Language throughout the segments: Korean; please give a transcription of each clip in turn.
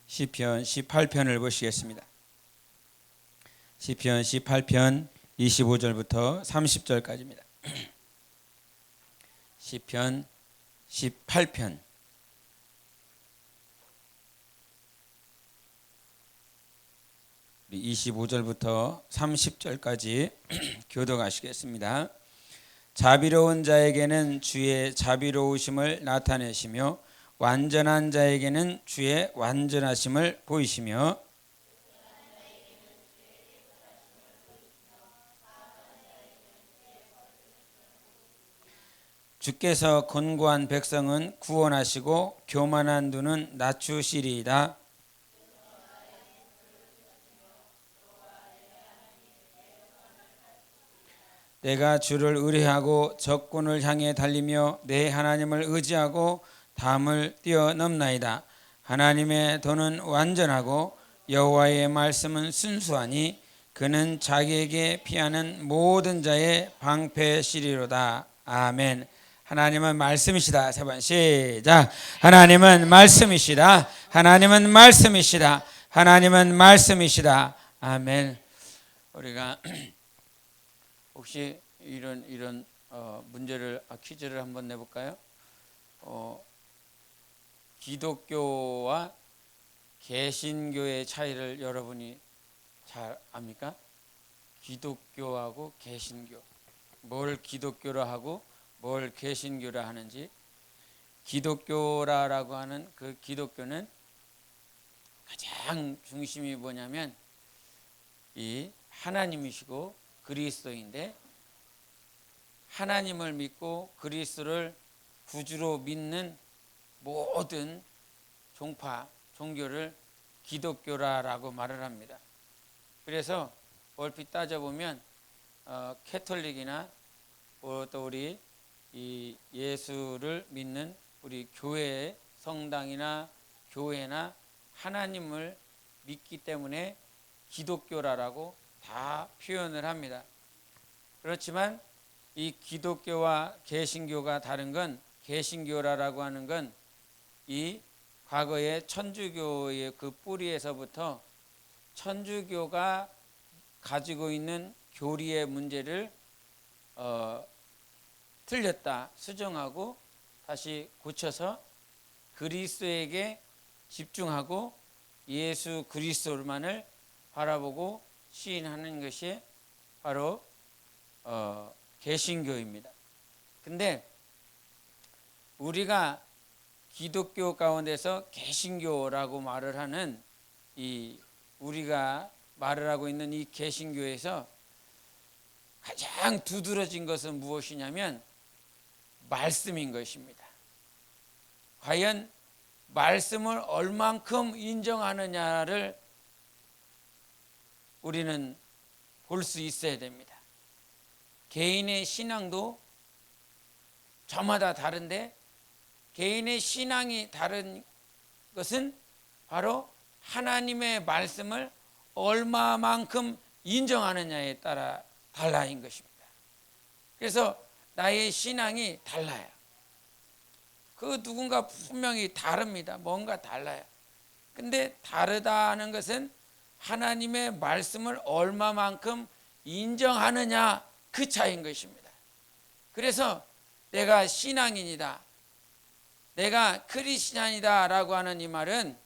시편 18편을 보시겠습니다. 시편 18편 25절부터 30절까지입니다. 시편 18편 25절부터 30절까지 교독하시겠습니다. 자비로운 자에게는 주의 자비로우심을 나타내시며 완전한 자에게는 주의 완전하심을 보이시며 주께서 곤고한 백성은 구원하시고 교만한 눈은 낮추시리이다. 내가 주를 의뢰하고 적군을 향해 달리며 내 하나님을 의지하고 담을 뛰어넘나이다. 하나님의 도는 완전하고 여호와의 말씀은 순수하니 그는 자기에게 피하는 모든 자의 방패시리로다. 아멘. 하나님은 말씀이시다. 세 번 시작. 하나님은 말씀이시다. 하나님은 말씀이시다. 하나님은 말씀이시다. 아멘. 우리가 혹시 이런 문제를 퀴즈를 한번 내볼까요? 기독교와 개신교의 차이를 여러분이 잘 압니까? 기독교하고 개신교, 뭘 기독교라 하고 뭘 개신교라 하는지. 기독교라고 하는 그 기독교는 가장 중심이 뭐냐면 이 하나님이시고 그리스도인데, 하나님을 믿고 그리스도를 구주로 믿는 모든 종파, 종교를 기독교라고 말을 합니다. 그래서 얼핏 따져보면 캐톨릭이나 또 우리 이 예수를 믿는 우리 교회, 성당이나 교회나 하나님을 믿기 때문에 기독교라고 다 표현을 합니다. 그렇지만 이 기독교와 개신교가 다른 건, 개신교라고 하는 건 이 과거의 천주교의 그 뿌리에서부터 천주교가 가지고 있는 교리의 문제를 틀렸다 수정하고 다시 고쳐서 그리스도에게 집중하고 예수 그리스도만을 바라보고 시인하는 것이 바로 개신교입니다. 근데 우리가 기독교 가운데서 개신교라고 말을 하는 우리가 말을 하고 있는 이 개신교에서 가장 두드러진 것은 무엇이냐면 말씀인 것입니다. 과연 말씀을 얼만큼 인정하느냐를 우리는 볼 수 있어야 됩니다. 개인의 신앙도 저마다 다른데, 개인의 신앙이 다른 것은 바로 하나님의 말씀을 얼마만큼 인정하느냐에 따라 달라인 것입니다. 그래서 나의 신앙이 달라요. 그 누군가 분명히 다릅니다. 뭔가 달라요. 근데 다르다는 것은 하나님의 말씀을 얼마만큼 인정하느냐, 그 차이인 것입니다. 그래서 내가 신앙인이다, 내가 크리스찬이다 라고 하는 이 말은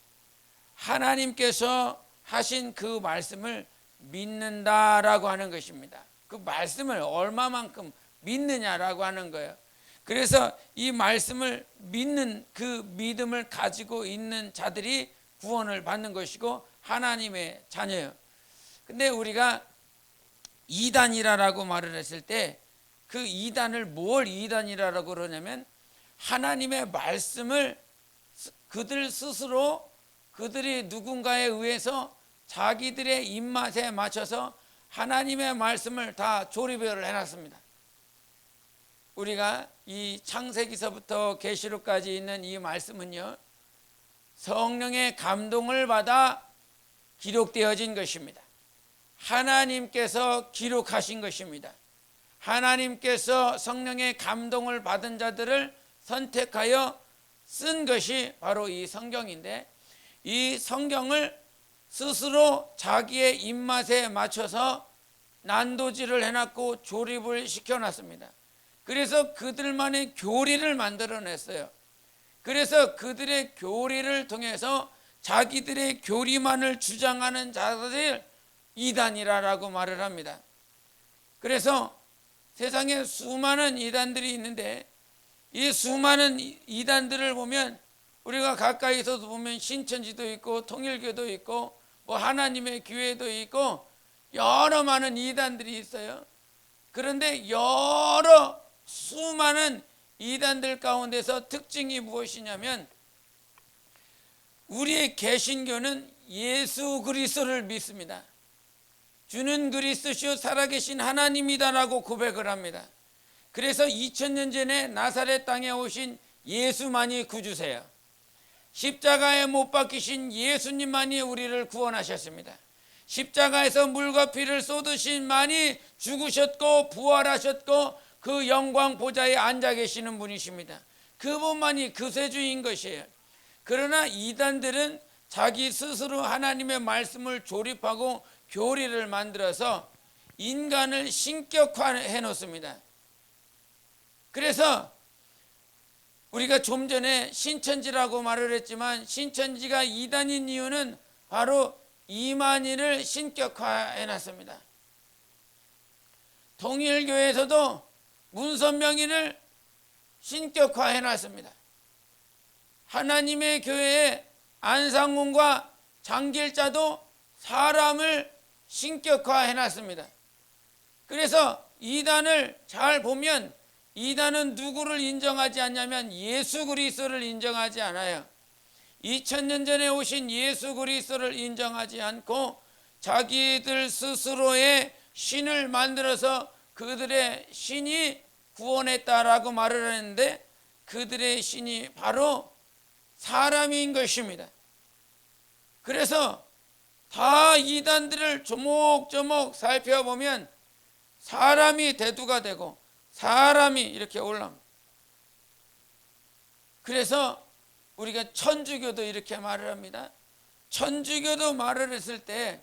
하나님께서 하신 그 말씀을 믿는다라고 하는 것입니다. 그 말씀을 얼마만큼 믿느냐라고 하는 거예요. 그래서 이 말씀을 믿는 그 믿음을 가지고 있는 자들이 구원을 받는 것이고 하나님의 자녀예요. 근데 우리가 이단이라고 말을 했을 때 그 이단을 뭘 이단이라고 그러냐면 하나님의 말씀을 그들 스스로, 그들이 누군가에 의해서 자기들의 입맛에 맞춰서 하나님의 말씀을 다 조리별을 해놨습니다. 우리가 이 창세기서부터 계시록까지 있는 이 말씀은요, 성령의 감동을 받아 기록되어진 것입니다. 하나님께서 기록하신 것입니다. 하나님께서 성령의 감동을 받은 자들을 선택하여 쓴 것이 바로 이 성경인데, 이 성경을 스스로 자기의 입맛에 맞춰서 난도질을 해놨고 조립을 시켜놨습니다. 그래서 그들만의 교리를 만들어냈어요. 그래서 그들의 교리를 통해서 자기들의 교리만을 주장하는 자들을 이단이라고 말을 합니다. 그래서 세상에 수많은 이단들이 있는데 이 수많은 이단들을 보면 우리가 가까이서도 보면 신천지도 있고 통일교도 있고 뭐 하나님의 교회도 있고 여러 많은 이단들이 있어요. 그런데 여러 수많은 이단들 가운데서 특징이 무엇이냐면 우리의 개신교는 예수 그리스도를 믿습니다. 주는 그리스도시요 살아계신 하나님이다라고 고백을 합니다. 그래서 2000년 전에 나사렛 땅에 오신 예수만이 구주세요. 십자가에 못 박히신 예수님만이 우리를 구원하셨습니다. 십자가에서 물과 피를 쏟으신 만이 죽으셨고 부활하셨고 그 영광 보좌에 앉아 계시는 분이십니다. 그분만이 구세주인 것이에요. 그러나 이단들은 자기 스스로 하나님의 말씀을 조립하고 교리를 만들어서 인간을 신격화해 놓습니다. 그래서 우리가 좀 전에 신천지라고 말을 했지만 신천지가 이단인 이유는 바로 이만희를 신격화해 놨습니다. 통일교에서도 문선명인을 신격화해 놨습니다. 하나님의 교회에 안상훈과 장길자도 사람을 신격화해 놨습니다. 그래서 이단을 잘 보면 이단은 누구를 인정하지 않냐면 예수 그리스도를 인정하지 않아요. 2000년 전에 오신 예수 그리스도를 인정하지 않고 자기들 스스로의 신을 만들어서 그들의 신이 구원했다라고 말을 하는데 그들의 신이 바로 사람인 것입니다. 그래서 다 이단들을 조목조목 살펴보면 사람이 대두가 되고 사람이 이렇게 올라옵니다. 그래서 우리가 천주교도 이렇게 말을 합니다. 천주교도 말을 했을 때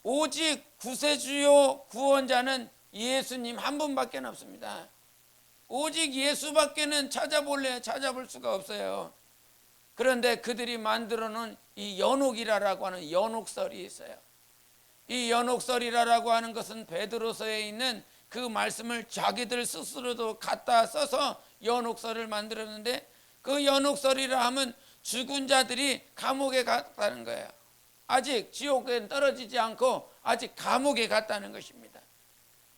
오직 구세주요 구원자는 예수님 한 분밖에 없습니다. 오직 예수밖에는 찾아볼 수가 없어요. 그런데 그들이 만들어 놓은 이 연옥이라고 하는 연옥설이 있어요. 이 연옥설이라고 하는 것은 베드로서에 있는 그 말씀을 자기들 스스로도 갖다 써서 연옥설을 만들었는데 그 연옥설이라 하면 죽은 자들이 감옥에 갔다는 거예요. 아직 지옥에 떨어지지 않고 아직 감옥에 갔다는 것입니다.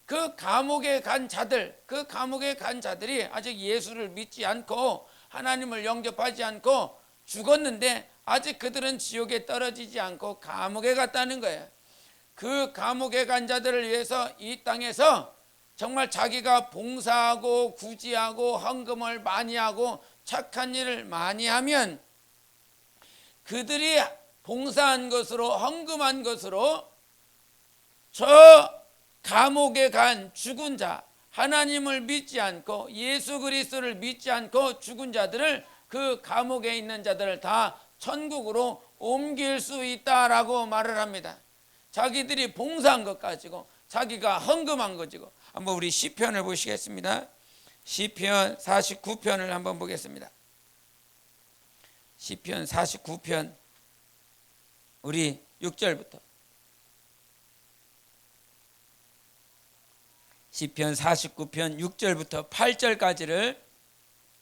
그 감옥에 간 자들이 아직 예수를 믿지 않고 하나님을 영접하지 않고 죽었는데 아직 그들은 지옥에 떨어지지 않고 감옥에 갔다는 거예요. 그 감옥에 간 자들을 위해서 이 땅에서 정말 자기가 봉사하고 구제하고 헌금을 많이 하고 착한 일을 많이 하면 그들이 봉사한 것으로 헌금한 것으로 저 감옥에 간 죽은 자, 하나님을 믿지 않고 예수 그리스도를 믿지 않고 죽은 자들을 그 감옥에 있는 자들을 다 천국으로 옮길 수 있다라고 말을 합니다. 자기들이 봉사한 것 가지고 자기가 헌금한 거지고. 한번 우리 시편을 보시겠습니다. 시편 49편을 한번 보겠습니다. 시편 49편 우리 6절부터 시편 49편 6절부터 8절까지를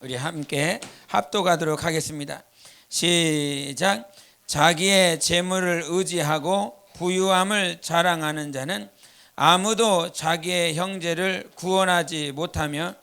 우리 함께 합독하도록 하겠습니다. 시작. 자기의 재물을 의지하고 부유함을 자랑하는 자는 아무도 자기의 형제를 구원하지 못하며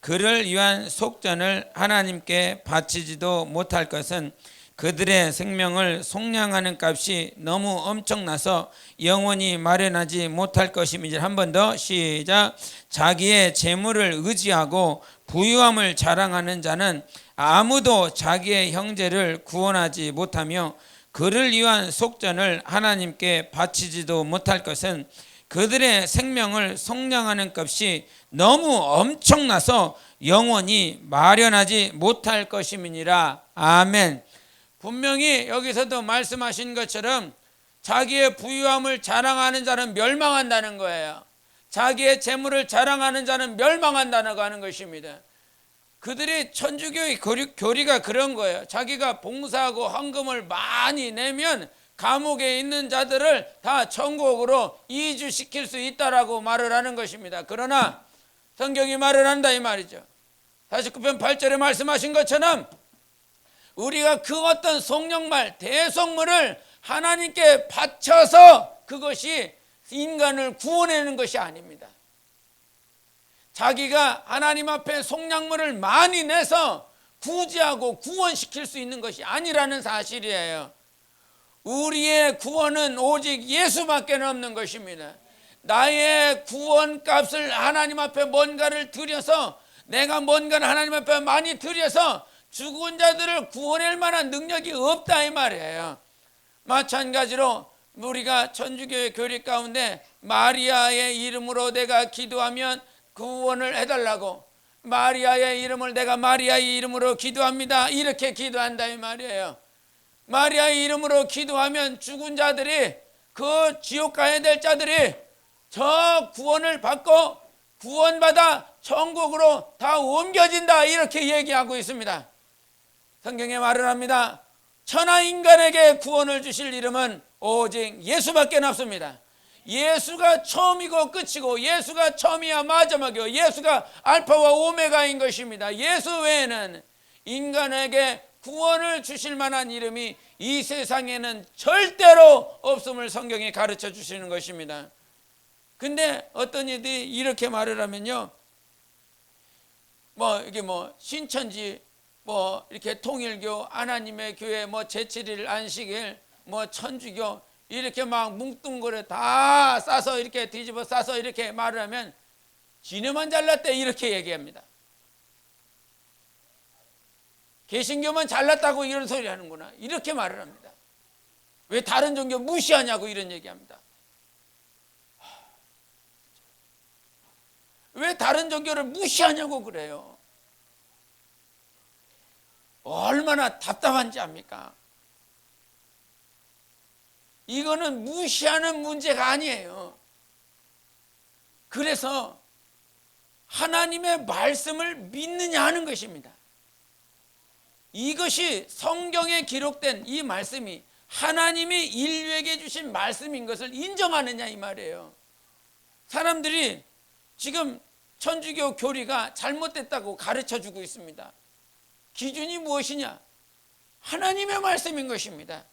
그를 위한 속전을 하나님께 바치지도 못할 것은 그들의 생명을 속량하는 값이 너무 엄청나서 영원히 마련하지 못할 것임이니라. 한 번 더 시작. 자기의 재물을 의지하고 부유함을 자랑하는 자는 아무도 자기의 형제를 구원하지 못하며 그를 위한 속전을 하나님께 바치지도 못할 것은 그들의 생명을 속량하는 값이 너무 엄청나서 영원히 마련하지 못할 것임이니라. 아멘. 분명히 여기서도 말씀하신 것처럼 자기의 부유함을 자랑하는 자는 멸망한다는 거예요. 자기의 재물을 자랑하는 자는 멸망한다고 하는 것입니다. 그들이 천주교의 교리가 그런 거예요. 자기가 봉사하고 헌금을 많이 내면 감옥에 있는 자들을 다 천국으로 이주시킬 수 있다라고 말을 하는 것입니다. 그러나 성경이 말을 한다 이 말이죠. 49편 8절에 말씀하신 것처럼 우리가 그 어떤 속령말 대속물을 하나님께 바쳐서 그것이 인간을 구원하는 것이 아닙니다. 자기가 하나님 앞에 속량물을 많이 내서 구제하고 구원시킬 수 있는 것이 아니라는 사실이에요. 우리의 구원은 오직 예수밖에 없는 것입니다. 나의 구원값을 하나님 앞에 뭔가를 들여서 내가 뭔가를 하나님 앞에 많이 들여서 죽은 자들을 구원할 만한 능력이 없다 이 말이에요. 마찬가지로 우리가 천주교의 교리 가운데 마리아의 이름으로 내가 기도하면 구원을 해달라고, 마리아의 이름을 내가 마리아의 이름으로 기도합니다, 이렇게 기도한다 이 말이에요. 마리아의 이름으로 기도하면 죽은 자들이, 그 지옥 가야 될 자들이 저 구원을 받고 구원받아 천국으로 다 옮겨진다 이렇게 얘기하고 있습니다. 성경에 말을 합니다. 천하 인간에게 구원을 주실 이름은 오직 예수밖에 없습니다. 예수가 처음이고 끝이고 예수가 처음이야 마지막이고 예수가 알파와 오메가인 것입니다. 예수 외에는 인간에게 구원을 주실 만한 이름이 이 세상에는 절대로 없음을 성경이 가르쳐 주시는 것입니다. 근데 어떤 이들이 이렇게 말을 하면요, 이게 신천지, 이렇게 통일교, 하나님의 교회, 제7일 안식일, 천주교, 이렇게 막 뭉뚱그려 다 싸서 이렇게 뒤집어 싸서 이렇게 말을 하면 지네만 잘났대 이렇게 얘기합니다. 개신교만 잘났다고 이런 소리 하는구나 이렇게 말을 합니다. 왜 다른 종교 무시하냐고 이런 얘기합니다. 왜 다른 종교를 무시하냐고 그래요. 얼마나 답답한지 압니까? 이거는 무시하는 문제가 아니에요. 그래서 하나님의 말씀을 믿느냐 하는 것입니다. 이것이 성경에 기록된 이 말씀이 하나님이 인류에게 주신 말씀인 것을 인정하느냐 이 말이에요. 사람들이 지금 천주교 교리가 잘못됐다고 가르쳐주고 있습니다. 기준이 무엇이냐? 하나님의 말씀인 것입니다.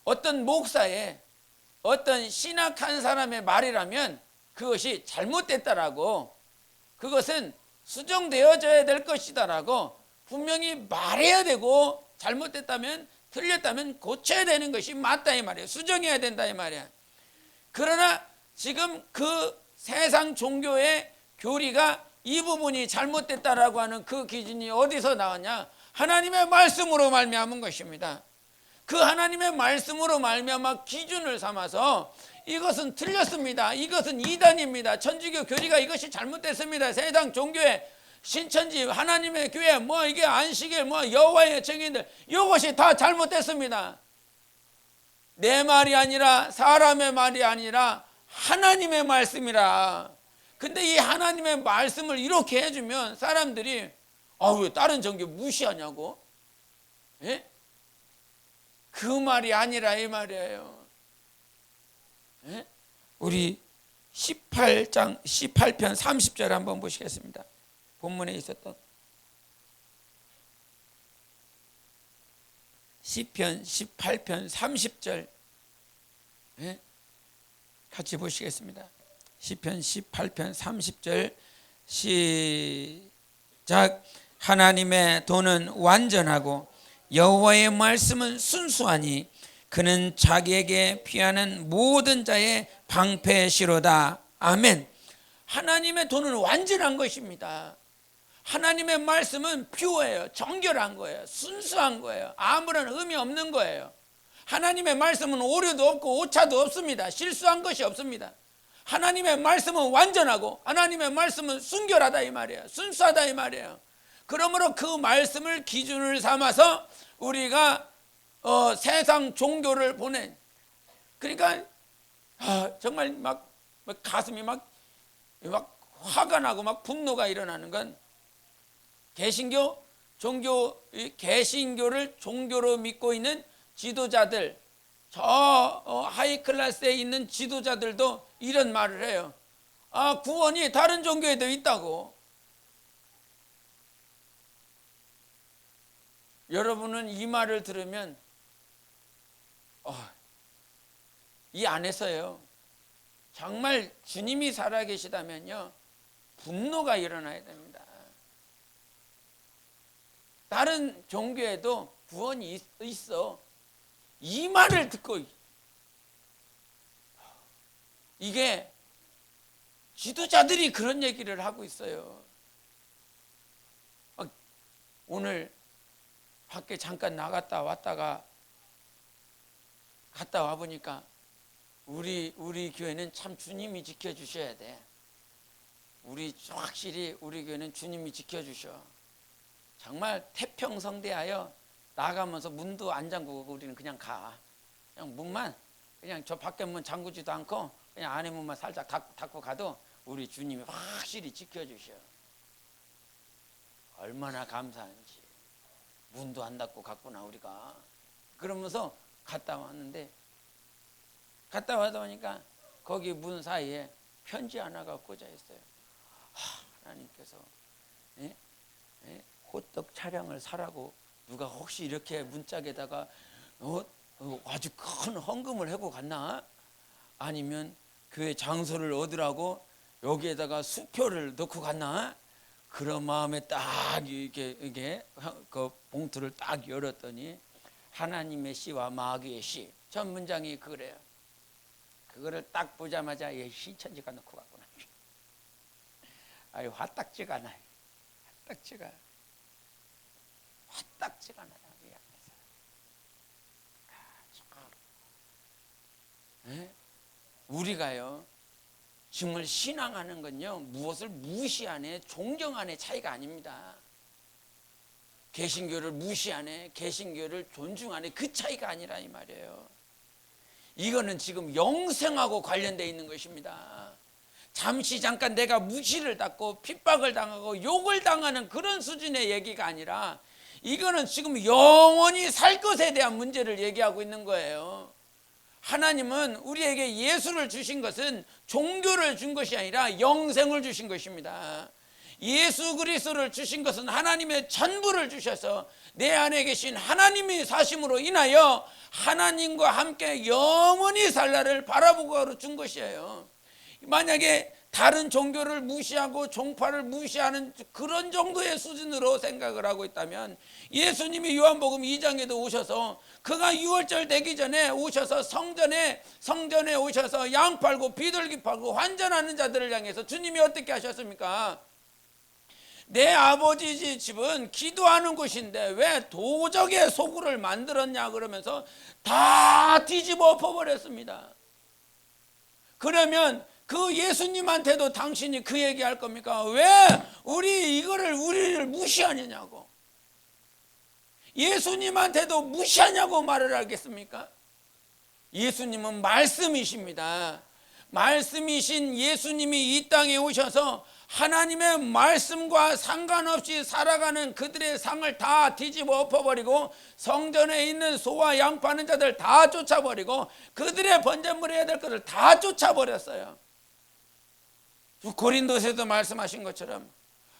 어떤 목사의, 어떤 신학한 사람의 말이라면 그것이 잘못됐다라고, 그것은 수정되어져야 될 것이다라고 분명히 말해야 되고, 잘못됐다면, 틀렸다면 고쳐야 되는 것이 맞다 이 말이에요. 수정해야 된다 이 말이야. 그러나 지금 그 세상 종교의 교리가 이 부분이 잘못됐다라고 하는 그 기준이 어디서 나왔냐? 하나님의 말씀으로 말미암은 것입니다. 그 하나님의 말씀으로 말미암아 기준을 삼아서 이것은 틀렸습니다, 이것은 이단입니다, 천주교 교리가 이것이 잘못됐습니다, 세상 종교의 신천지, 하나님의 교회, 이게 안식일, 여호와의 증인들, 이것이 다 잘못됐습니다. 내 말이 아니라 사람의 말이 아니라 하나님의 말씀이라. 근데 이 하나님의 말씀을 이렇게 해주면 사람들이 왜 다른 종교 무시하냐고? 예? 그 말이 아니라 이 말이에요. 예? 우리 18편 30절 한번 보시겠습니다. 본문에 있었던 시편 18편 30절, 예? 같이 보시겠습니다. 시편 18편 30절 시작. 하나님의 도는 완전하고 여호와의 말씀은 순수하니 그는 자기에게 피하는 모든 자의 방패시로다. 아멘. 하나님의 도는 완전한 것입니다. 하나님의 말씀은 퓨어예요. 정결한 거예요. 순수한 거예요. 아무런 의미 없는 거예요. 하나님의 말씀은 오류도 없고 오차도 없습니다. 실수한 것이 없습니다. 하나님의 말씀은 완전하고 하나님의 말씀은 순결하다 이 말이에요. 순수하다 이 말이에요. 그러므로 그 말씀을 기준을 삼아서 우리가 세상 종교를 보낸. 그러니까 정말 막 가슴이 막 화가 나고 막 분노가 일어나는 건 개신교를 종교로 믿고 있는 지도자들, 저 하이 클래스에 있는 지도자들도 이런 말을 해요. 구원이 다른 종교에도 있다고. 여러분은 이 말을 들으면 이 안에서요, 정말 주님이 살아계시다면요, 분노가 일어나야 됩니다. 다른 종교에도 구원이 있어. 이 말을 듣고, 이게 지도자들이 그런 얘기를 하고 있어요. 오늘 밖에 잠깐 나갔다 왔다가 갔다 와 보니까 우리 교회는 참 주님이 지켜주셔야 돼. 확실히 우리 교회는 주님이 지켜주셔. 정말 태평성대하여 나가면서 문도 안 잠그고 우리는 그냥 가. 그냥 문만, 그냥 저 밖에 문 잠그지도 않고 그냥 안에 문만 살짝 닫고 가도 우리 주님이 확실히 지켜주셔. 얼마나 감사한지. 문도 안 닫고 갔구나 우리가. 그러면서 갔다 왔는데, 갔다 와다 보니까 거기 문 사이에 편지 하나가 꽂아 있어요. 하나님께서 호떡 차량을 사라고 누가 혹시 이렇게 문짝에다가 아주 큰 헌금을 하고 갔나? 아니면 교회 장소를 얻으라고 여기에다가 수표를 넣고 갔나? 그런 마음에 딱 이게 그 봉투를 딱 열었더니 하나님의 씨와 마귀의 씨, 전 문장이 그래요. 그거를 딱 보자마자 시천지가 넣고 갔구나. 화딱지가 나요. 화딱지가 나요. 우리가요, 정말 신앙하는 건요, 무엇을 무시하네, 존경하네 차이가 아닙니다. 개신교를 무시하네, 개신교를 존중하네, 그 차이가 아니라 이 말이에요. 이거는 지금 영생하고 관련되어 있는 것입니다. 잠시 잠깐 내가 무시를 받고 핍박을 당하고 욕을 당하는 그런 수준의 얘기가 아니라, 이거는 지금 영원히 살 것에 대한 문제를 얘기하고 있는 거예요. 하나님은 우리에게 예수를 주신 것은 종교를 준 것이 아니라 영생을 주신 것입니다. 예수 그리스도를 주신 것은 하나님의 전부를 주셔서 내 안에 계신 하나님이 사심으로 인하여 하나님과 함께 영원히 살 날을 바라보고 준 것이에요. 만약에 다른 종교를 무시하고 종파를 무시하는 그런 정도의 수준으로 생각을 하고 있다면, 예수님이 요한복음 2장에도 오셔서 그가 유월절 되기 전에 오셔서 성전에 오셔서 양 팔고 비둘기 팔고 환전하는 자들을 향해서 주님이 어떻게 하셨습니까? 내 아버지 집은 기도하는 곳인데 왜 도적의 소굴을 만들었냐 그러면서 다 뒤집어 엎어버렸습니다. 그러면 그 예수님한테도 당신이 그 얘기할 겁니까? 왜 우리를 무시하느냐고. 예수님한테도 무시하냐고 말을 하겠습니까? 예수님은 말씀이십니다. 말씀이신 예수님이 이 땅에 오셔서 하나님의 말씀과 상관없이 살아가는 그들의 상을 다 뒤집어 엎어버리고 성전에 있는 소와 양 파는 자들 다 쫓아버리고 그들의 번제물 해야 될 것을 다 쫓아버렸어요. 고린도서에도 말씀하신 것처럼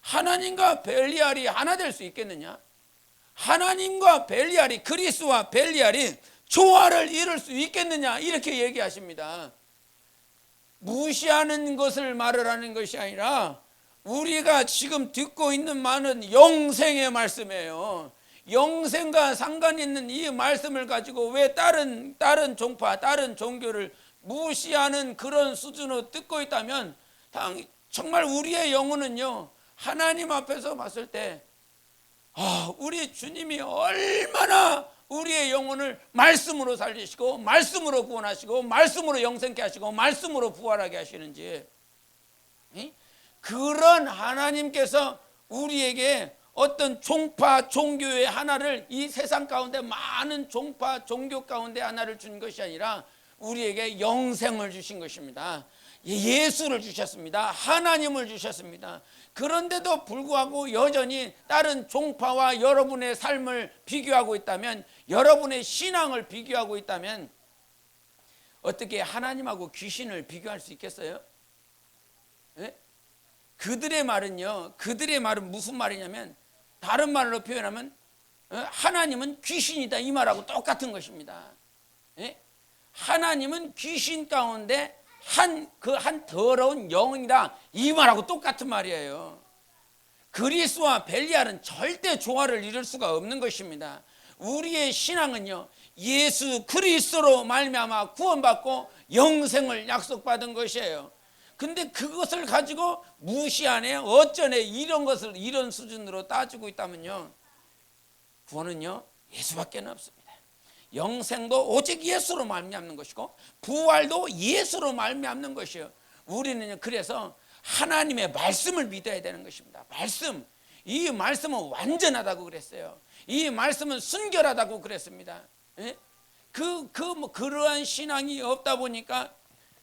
하나님과 벨리알이 하나 될 수 있겠느냐? 하나님과 벨리알이, 그리스와 벨리알이 조화를 이룰 수 있겠느냐? 이렇게 얘기하십니다. 무시하는 것을 말을 하는 것이 아니라 우리가 지금 듣고 있는 말은 영생의 말씀이에요. 영생과 상관 있는 이 말씀을 가지고 왜 다른 종파, 다른 종교를 무시하는 그런 수준으로 듣고 있다면 정말 우리의 영혼은요, 하나님 앞에서 봤을 때 우리 주님이 얼마나 우리의 영혼을 말씀으로 살리시고 말씀으로 구원하시고 말씀으로 영생케 하시고 말씀으로 부활하게 하시는지, 그런 하나님께서 우리에게 어떤 종파 종교의 하나를, 이 세상 가운데 많은 종파 종교 가운데 하나를 준 것이 아니라 우리에게 영생을 주신 것입니다. 예수를 주셨습니다. 하나님을 주셨습니다. 그런데도 불구하고 여전히 다른 종파와 여러분의 삶을 비교하고 있다면, 여러분의 신앙을 비교하고 있다면 어떻게 하나님하고 귀신을 비교할 수 있겠어요? 예? 그들의 말은 무슨 말이냐면, 다른 말로 표현하면 하나님은 귀신이다 이 말하고 똑같은 것입니다. 예? 하나님은 귀신 가운데 한 더러운 영이다 이 말하고 똑같은 말이에요. 그리스와 벨리알은 절대 조화를 이룰 수가 없는 것입니다. 우리의 신앙은요, 예수 그리스도로 말미암아 구원받고 영생을 약속받은 것이에요. 근데 그것을 가지고 무시하네, 어쩌네, 이런 것을 이런 수준으로 따지고 있다면요, 구원은요 예수밖에 없습니다. 영생도 오직 예수로 말미암는 것이고, 부활도 예수로 말미암는 것이에요. 우리는 그래서 하나님의 말씀을 믿어야 되는 것입니다. 말씀, 이 말씀은 완전하다고 그랬어요. 이 말씀은 순결하다고 그랬습니다. 예? 그러한 신앙이 없다 보니까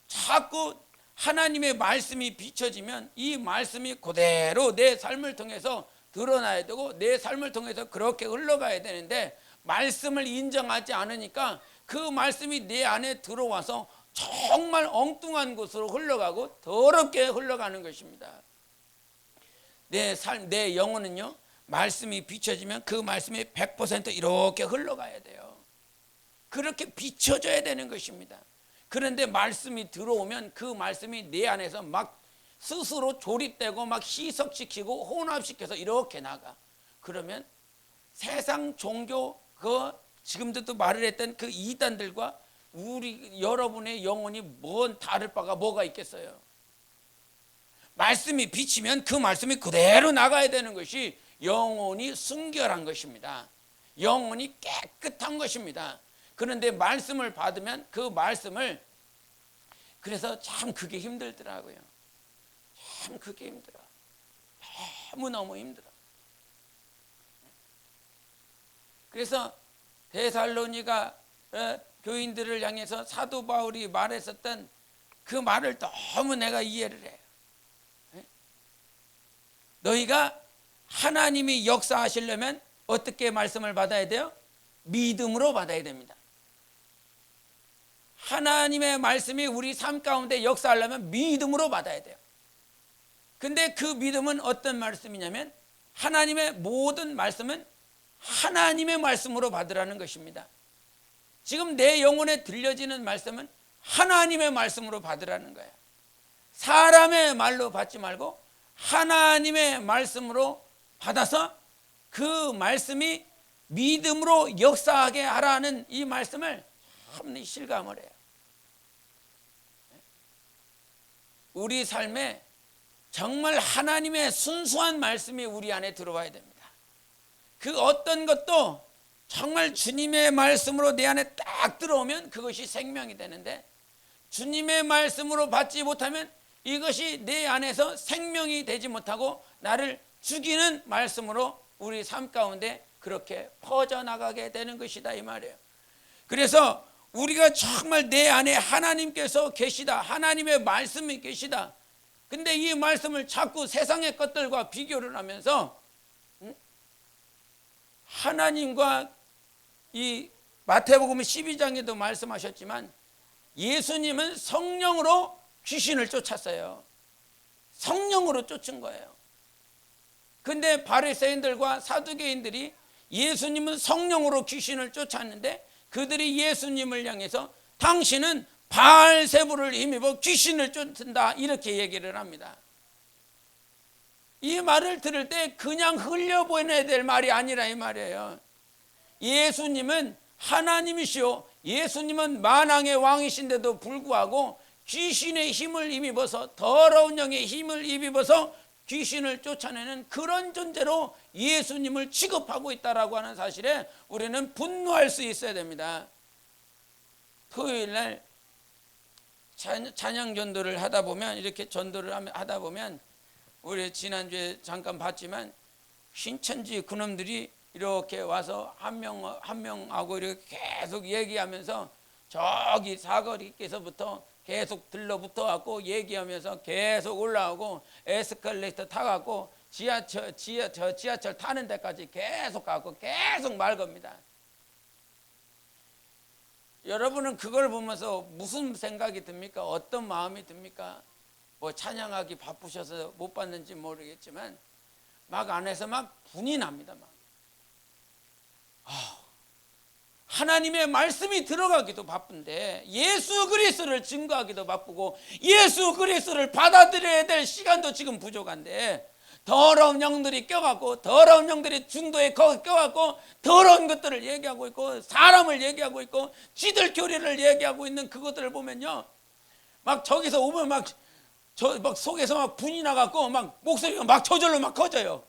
자꾸 하나님의 말씀이 비춰지면 이 말씀이 그대로 내 삶을 통해서 드러나야 되고, 내 삶을 통해서 그렇게 흘러가야 되는데, 말씀을 인정하지 않으니까 그 말씀이 내 안에 들어와서 정말 엉뚱한 곳으로 흘러가고 더럽게 흘러가는 것입니다. 내 영혼은요, 말씀이 비춰지면 그 말씀이 100% 이렇게 흘러가야 돼요. 그렇게 비춰져야 되는 것입니다. 그런데 말씀이 들어오면 그 말씀이 내 안에서 막 스스로 조립되고 막 희석시키고 혼합시켜서 이렇게 나가. 그러면 세상 종교, 지금도 말을 했던 그 이단들과 여러분의 영혼이 뭔 다를 바가 뭐가 있겠어요? 말씀이 비치면 그 말씀이 그대로 나가야 되는 것이 영혼이 순결한 것입니다. 영혼이 깨끗한 것입니다. 그런데 말씀을 받으면 그 말씀을, 그래서 참 그게 힘들더라고요. 참 그게 힘들어. 너무너무 힘들어. 그래서 데살로니가 교인들을 향해서 사도 바울이 말했었던 그 말을 너무 내가 이해를 해요. 너희가 하나님이 역사하시려면 어떻게 말씀을 받아야 돼요? 믿음으로 받아야 됩니다. 하나님의 말씀이 우리 삶 가운데 역사하려면 믿음으로 받아야 돼요. 근데 그 믿음은 어떤 말씀이냐면, 하나님의 모든 말씀은 하나님의 말씀으로 받으라는 것입니다. 지금 내 영혼에 들려지는 말씀은 하나님의 말씀으로 받으라는 거예요. 사람의 말로 받지 말고 하나님의 말씀으로 받아서 그 말씀이 믿음으로 역사하게 하라는 이 말씀을 참 실감을 해요. 우리 삶에 정말 하나님의 순수한 말씀이 우리 안에 들어와야 됩니다. 그 어떤 것도 정말 주님의 말씀으로 내 안에 딱 들어오면 그것이 생명이 되는데, 주님의 말씀으로 받지 못하면 이것이 내 안에서 생명이 되지 못하고 나를 죽이는 말씀으로 우리 삶 가운데 그렇게 퍼져나가게 되는 것이다 이 말이에요. 그래서 우리가 정말 내 안에 하나님께서 계시다, 하나님의 말씀이 계시다. 근데 이 말씀을 자꾸 세상의 것들과 비교를 하면서 하나님과, 이 마태복음 12장에도 말씀하셨지만 예수님은 성령으로 귀신을 쫓았어요. 성령으로 쫓은 거예요. 근데 바리새인들과 사두개인들이 예수님은 성령으로 귀신을 쫓았는데, 그들이 예수님을 향해서 당신은 바알세불을 힘입어 귀신을 쫓는다 이렇게 얘기를 합니다. 이 말을 들을 때 그냥 흘려보내야 될 말이 아니라 이 말이에요. 예수님은 하나님이시오, 예수님은 만왕의 왕이신데도 불구하고 귀신의 힘을 힘입어서, 더러운 영의 힘을 힘입어서 귀신을 쫓아내는 그런 존재로 예수님을 취급하고 있다라고 하는 사실에 우리는 분노할 수 있어야 됩니다. 토요일날 찬양 전도를 하다 보면, 이렇게 전도를 하다 보면, 우리 지난주에 잠깐 봤지만 신천지 그놈들이 이렇게 와서 한 명하고 이렇게 계속 얘기하면서 저기 사거리께서부터 계속 들러붙어 갖고 얘기하면서 계속 올라오고 에스컬레이터 타갖고 지하철 타는 데까지 계속 가고 계속 말 겁니다. 여러분은 그걸 보면서 무슨 생각이 듭니까? 어떤 마음이 듭니까? 뭐 찬양하기 바쁘셔서 못 봤는지 모르겠지만 막 안에서 막 분이 납니다. 막. 하나님의 말씀이 들어가기도 바쁜데 예수 그리스도를 증거하기도 바쁘고 예수 그리스도를 받아들여야 될 시간도 지금 부족한데 더러운 영들이 껴갖고 더러운 영들이 중도에 껴갖고 더러운 것들을 얘기하고 있고 사람을 얘기하고 있고 지들 교리를 얘기하고 있는 그것들을 보면요, 막 저기서 오면 막 속에서 막 분이 나갖고 막 목소리가 막 저절로 막 커져요.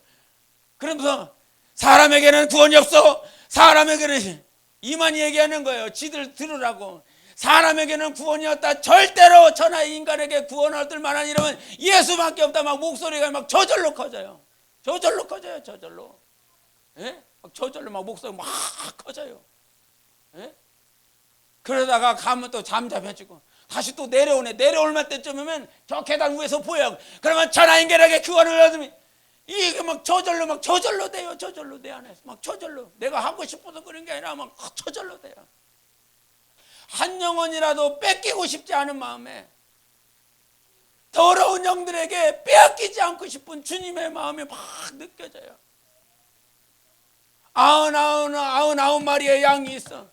그러면서 사람에게는 구원이 없어, 사람에게는 이만 얘기하는 거예요. 지들 들으라고. 사람에게는 구원이 없다. 절대로 천하의 인간에게 구원 얻을 만한 이름은 예수밖에 없다. 막 목소리가 막 저절로 커져요. 저절로 커져요. 저절로. 예? 막 저절로 막 목소리가 막 커져요. 예? 그러다가 가면 또 잠잠해지고 다시 또 내려오네. 내려올 때쯤이면 저 계단 위에서 보여. 그러면 천하의 인간에게 구원을 얻으면 이게 막 저절로 돼요. 저절로 내 안에서 막 저절로 내가 하고 싶어서 그런 게 아니라 막 저절로 돼요. 한 영혼이라도 뺏기고 싶지 않은 마음에 더러운 영들에게 빼앗기지 않고 싶은 주님의 마음이 막 느껴져요. 99마리의 양이 있어.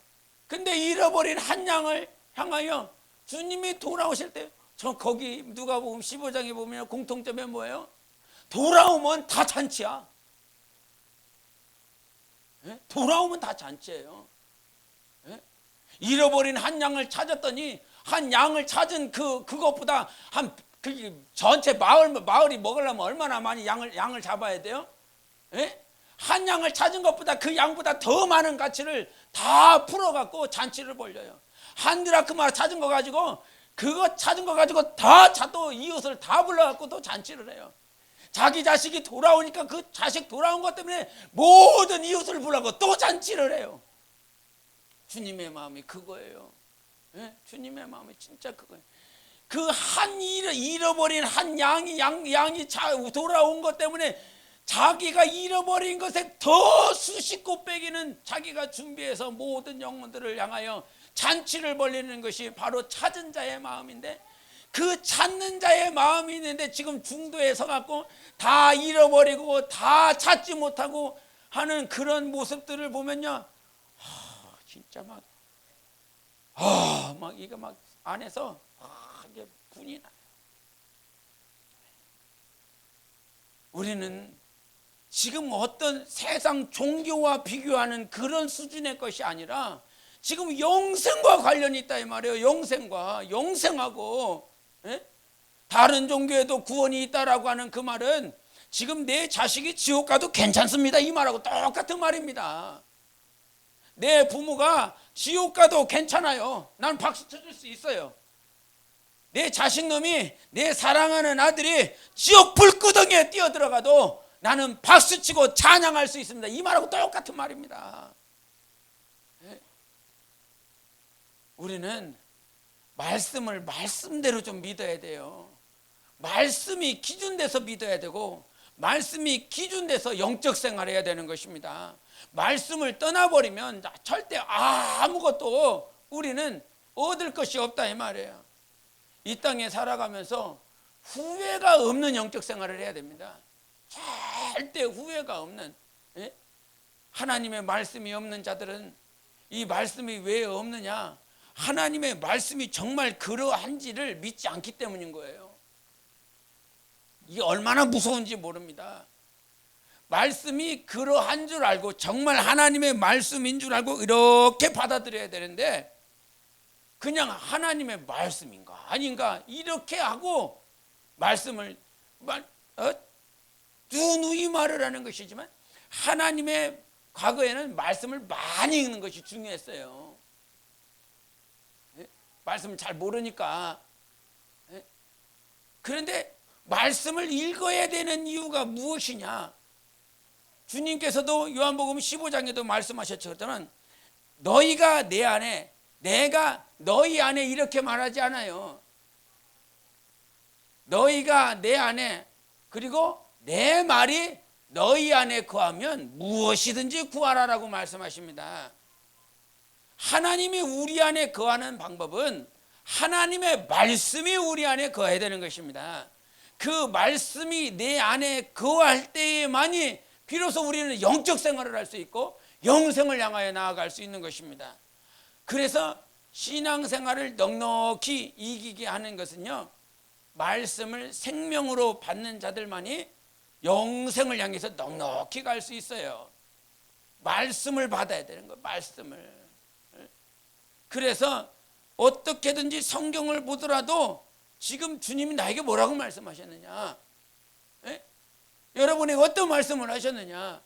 근데 잃어버린 한 양을 향하여 주님이 돌아오실 때, 저 거기 누가복음 15장에 보면 공통점이 뭐예요? 돌아오면 다 잔치야. 예? 돌아오면 다 잔치예요. 예? 잃어버린 한 양을 찾았더니 한 양을 찾은 그것보다 전체 마을이 먹으려면 얼마나 많이 양을 잡아야 돼요? 예? 한 양을 찾은 것보다 그 양보다 더 많은 가치를 다 풀어갖고 잔치를 벌려요. 한 드라크마 찾은 거 가지고 또 이웃을 다 불러갖고 또 잔치를 해요. 자기 자식이 돌아오니까 그 자식 돌아온 것 때문에 모든 이웃을 불러고 또 잔치를 해요. 주님의 마음이 그거예요. 네? 주님의 마음이 진짜 그거예요. 그 잃어버린 한 양이 돌아온 것 때문에 자기가 잃어버린 것에 더 수십 곱배기는 자기가 준비해서 모든 영혼들을 향하여 잔치를 벌리는 것이 바로 찾은 자의 마음인데, 그 찾는 자의 마음이 있는데 지금 중도에 서갖고 다 잃어버리고 다 찾지 못하고 하는 그런 모습들을 보면요, 진짜 막 이게 막 안에서 이게 분이 나요. 우리는 지금 어떤 세상 종교와 비교하는 그런 수준의 것이 아니라 지금 영생과 관련이 있다 이 말이에요. 영생하고 다른 종교에도 구원이 있다라고 하는 그 말은 지금 내 자식이 지옥 가도 괜찮습니다 이 말하고 똑같은 말입니다. 내 부모가 지옥 가도 괜찮아요. 난 박수 쳐줄 수 있어요. 내 자식놈이, 내 사랑하는 아들이 지옥 불구덩이에 뛰어들어가도 나는 박수치고 찬양할 수 있습니다. 이 말하고 똑같은 말입니다. 우리는 말씀을 말씀대로 좀 믿어야 돼요. 말씀이 기준돼서 믿어야 되고 말씀이 기준돼서 영적 생활을 해야 되는 것입니다. 말씀을 떠나버리면 절대 아무것도 우리는 얻을 것이 없다 이 말이에요. 이 땅에 살아가면서 후회가 없는 영적 생활을 해야 됩니다. 절대 후회가 없는, 하나님의 말씀이 없는 자들은 이 말씀이 왜 없느냐, 하나님의 말씀이 정말 그러한지를 믿지 않기 때문인 거예요. 이게 얼마나 무서운지 모릅니다. 말씀이 그러한 줄 알고 정말 하나님의 말씀인 줄 알고 이렇게 받아들여야 되는데 그냥 하나님의 말씀인가 아닌가 이렇게 하고 말씀을 누누이 말을 하는 것이지만 하나님의 과거에는 말씀을 많이 읽는 것이 중요했어요. 말씀을 잘 모르니까. 그런데 말씀을 읽어야 되는 이유가 무엇이냐? 주님께서도 요한복음 15장에도 말씀하셨지만 너희가 내 안에, 내가 너희 안에 이렇게 말하지 않아요. 너희가 내 안에, 그리고 내 말이 너희 안에 거하면 무엇이든지 구하라라고 말씀하십니다. 하나님이 우리 안에 거하는 방법은 하나님의 말씀이 우리 안에 거해야 되는 것입니다. 그 말씀이 내 안에 거할 때에만이 비로소 우리는 영적 생활을 할 수 있고 영생을 향하여 나아갈 수 있는 것입니다. 그래서 신앙생활을 넉넉히 이기게 하는 것은요, 말씀을 생명으로 받는 자들만이 영생을 향해서 넉넉히 갈 수 있어요. 말씀을 받아야 되는 거예요. 말씀을. 그래서 어떻게든지 성경을 보더라도 지금 주님이 나에게 뭐라고 말씀하셨느냐, 여러분에게 어떤 말씀을 하셨느냐,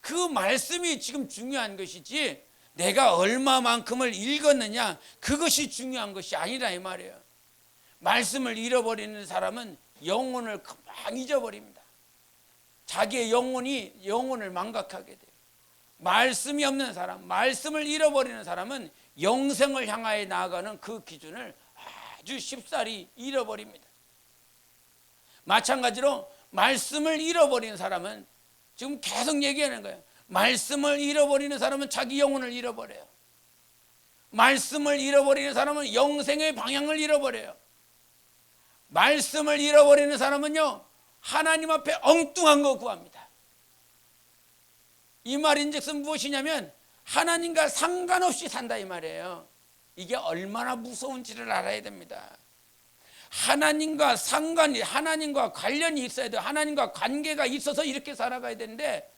그 말씀이 지금 중요한 것이지 내가 얼마만큼을 읽었느냐, 그것이 중요한 것이 아니라 이 말이에요. 말씀을 잃어버리는 사람은 영혼을 금방 잊어버립니다. 자기의 영혼을 망각하게 돼요. 말씀이 없는 사람, 말씀을 잃어버리는 사람은 영생을 향하여 나아가는 그 기준을 아주 쉽사리 잃어버립니다. 마찬가지로 말씀을 잃어버리는 사람은 지금 계속 얘기하는 거예요. 말씀을 잃어버리는 사람은 자기 영혼을 잃어버려요. 말씀을 잃어버리는 사람은 영생의 방향을 잃어버려요. 말씀을 잃어버리는 사람은요, 하나님 앞에 엉뚱한 거 구합니다. 이 말인즉슨 무엇이냐면 하나님과 상관없이 산다 이 말이에요. 이게 얼마나 무서운지를 알아야 됩니다. 하나님과 관련이 있어야 돼요. 하나님과 관계가 있어서 이렇게 살아가야 되는데